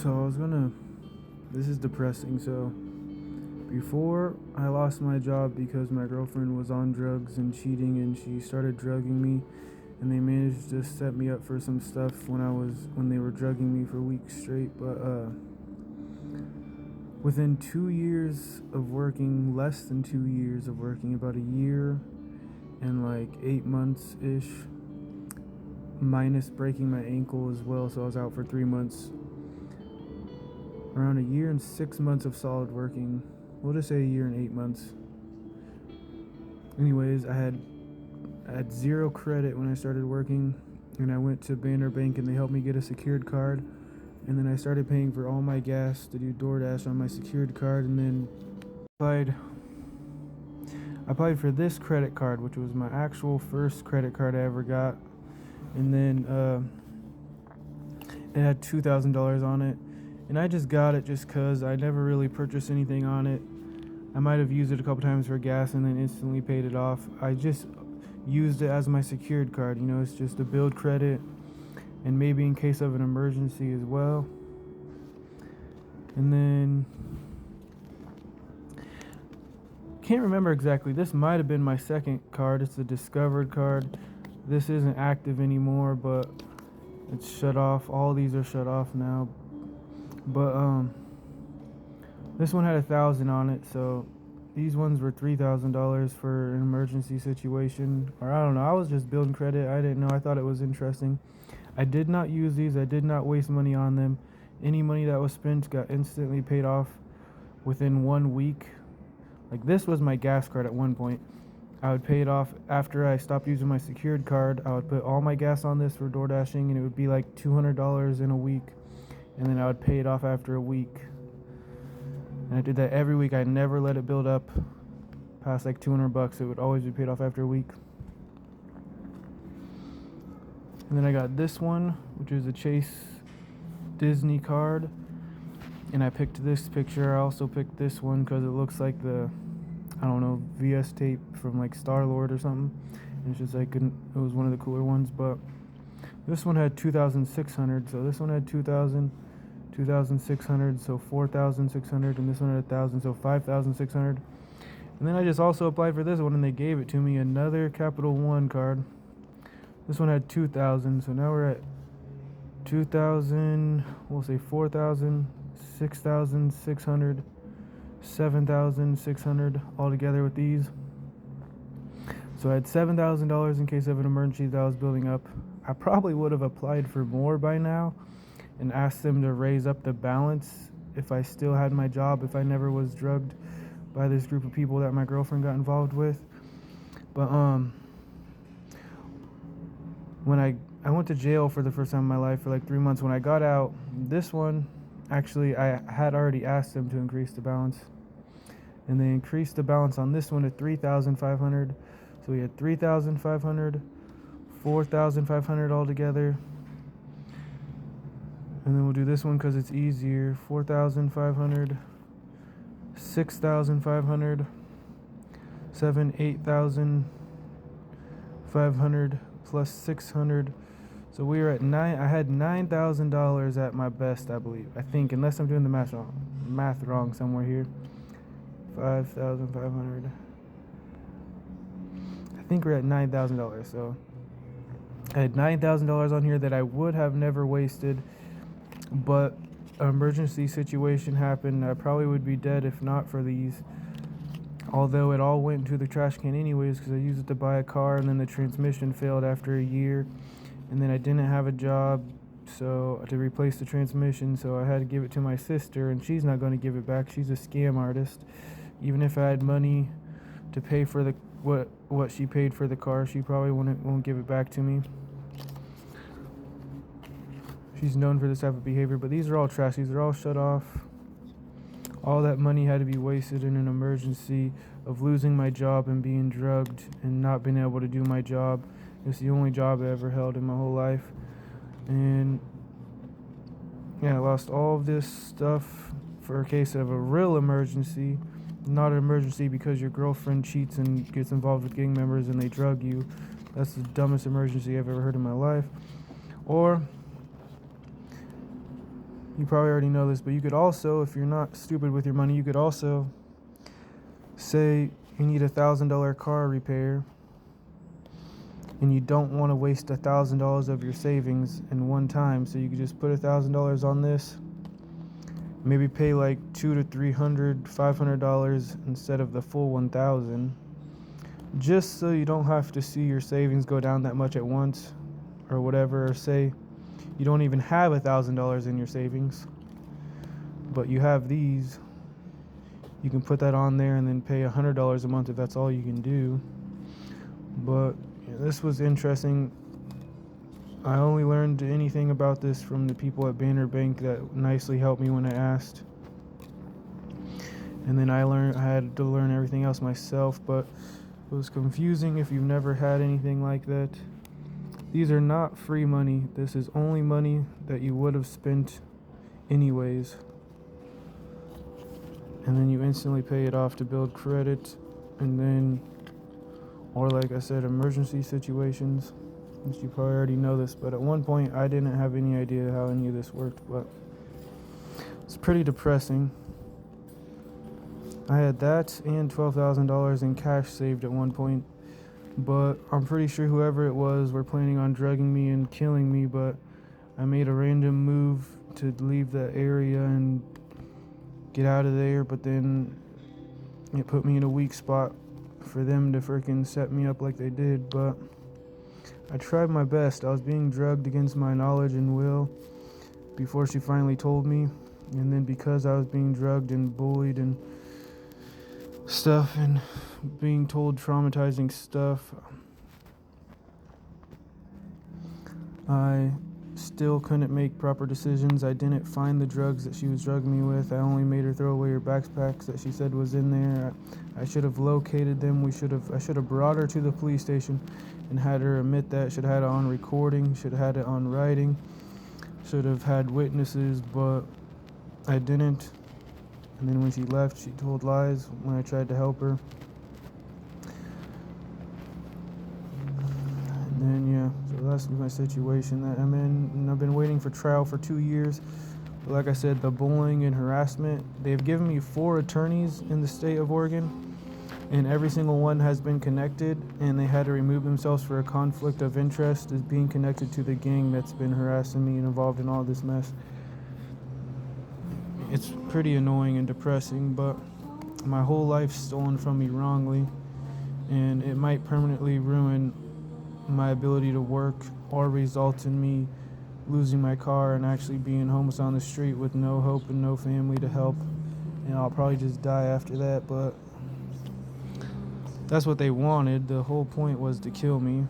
This is depressing. So, before I lost my job because my girlfriend was on drugs and cheating and she started drugging me, and they managed to set me up for some stuff when they were drugging me for weeks straight. But within 2 years of working, less than 2 years of working, about a year and like 8 months ish, minus breaking my ankle as well, so I was out for 3 months. Around a year and 6 months of solid working. We'll just say a year and 8 months. Anyways, I had zero credit when I started working, and I went to Banner Bank and they helped me get a secured card. And then I started paying for all my gas to do DoorDash on my secured card, and then I applied for this credit card, which was my actual first credit card I ever got. And then it had $2,000 on it. And I just got it just because I never really purchased anything on it. I might have used it a couple times for gas and then instantly paid it off. I just used it as my secured card. You know, it's just to build credit and maybe in case of an emergency as well. And then, can't remember exactly. This might have been my second card. It's the discovered card. This isn't active anymore, but it's shut off. All these are shut off now. But this one had 1,000 on it, so these ones were $3,000 for an emergency situation. Or I don't know, I was just building credit. I didn't know. I thought it was interesting. I did not use these. I did not waste money on them. Any money that was spent got instantly paid off within 1 week. Like, this was my gas card at one point. I would pay it off after I stopped using my secured card. I would put all my gas on this for door dashing, and it would be like $200 in a week. And then I would pay it off after a week. And I did that every week. I never let it build up past like $200. It would always be paid off after a week. And then I got this one, which is a Chase Disney card. And I picked this picture. I also picked this one because it looks like the, I don't know, VS tape from like Star-Lord or something. And it's just like, it was one of the cooler ones. But this one had 2,600. So this one had 2,600, so 4,600, and this one had 1,000, so 5,600. And then I just also applied for this one, and they gave it to me, another Capital One card. This one had 2,000, so now we're at 2,000, we'll say 4,000, 6,600, 7,600 all together with these. So I had $7,000 in case of an emergency that I was building up. I probably would have applied for more by now and asked them to raise up the balance if I still had my job, if I never was drugged by this group of people that my girlfriend got involved with. But when I went to jail for the first time in my life for like 3 months. When I got out, this one, actually, I had already asked them to increase the balance. And they increased the balance on this one to 3,500. So we had 3,500, 4,500 all together. And then we'll do this one because it's easier. 4,500, 6,500, 8,500 plus 600. So we were at I had $9,000 at my best, I believe. I think, unless I'm doing the math wrong somewhere here. 5,500. I think we're at $9,000. So I had $9,000 on here that I would have never wasted, but an emergency situation happened. I probably would be dead if not for these. Although it all went into the trash can anyways because I used it to buy a car, and then the transmission failed after a year. And then I didn't have a job to replace the transmission, so I had to give it to my sister, and she's not going to give it back. She's a scam artist. Even if I had money to pay for what she paid for the car, she probably won't give it back to me. She's known for this type of behavior, but these are all trash. These are all shut off. All that money had to be wasted in an emergency of losing my job and being drugged and not being able to do my job. It's the only job I ever held in my whole life. And yeah, I lost all of this stuff for a case of a real emergency. Not an emergency because your girlfriend cheats and gets involved with gang members and they drug you. That's the dumbest emergency I've ever heard in my life. Or You probably already know this, but you could also, if you're not stupid with your money, you could also say you need $1,000 car repair and you don't want to waste $1,000 of your savings in one time, so you could just put $1,000 on this, maybe pay like $200 to $300, $500 instead of the full 1,000, just so you don't have to see your savings go down that much at once or whatever. Or say you don't even have $1,000 in your savings, but you have these. You can put that on there and then pay $100 a month if that's all you can do. But yeah, this was interesting. I only learned anything about this from the people at Banner Bank that nicely helped me when I asked. And then I had to learn everything else myself, but it was confusing if you've never had anything like that. These are not free money. This is only money that you would have spent anyways. And then you instantly pay it off to build credit, and then, or like I said, emergency situations, which you probably already know this, but at one point I didn't have any idea how any of this worked, but it's pretty depressing. I had that and $12,000 in cash saved at one point, but I'm pretty sure whoever it was were planning on drugging me and killing me, but I made a random move to leave that area and get out of there, but then it put me in a weak spot for them to freaking set me up like they did. But I tried my best. I was being drugged against my knowledge and will before she finally told me, and then because I was being drugged and bullied and stuff and being told traumatizing stuff, I still couldn't make proper decisions. I didn't find the drugs that she was drugging me with. I only made her throw away her backpacks that she said was in there. I should have located them. I should have brought her to the police station and had her admit that. Should have had it on recording. Should have had it on writing. Should have had witnesses, but I didn't. And then when she left, she told lies when I tried to help her. And then, yeah, so that's my situation that I'm in. And I've been waiting for trial for 2 years. But like I said, the bullying and harassment, they've given me 4 attorneys in the state of Oregon, and every single one has been connected, and they had to remove themselves for a conflict of interest as being connected to the gang that's been harassing me and involved in all this mess. It's pretty annoying and depressing, but my whole life's stolen from me wrongly, and it might permanently ruin my ability to work or result in me losing my car and actually being homeless on the street with no hope and no family to help, and I'll probably just die after that. But that's what they wanted. The whole point was to kill me,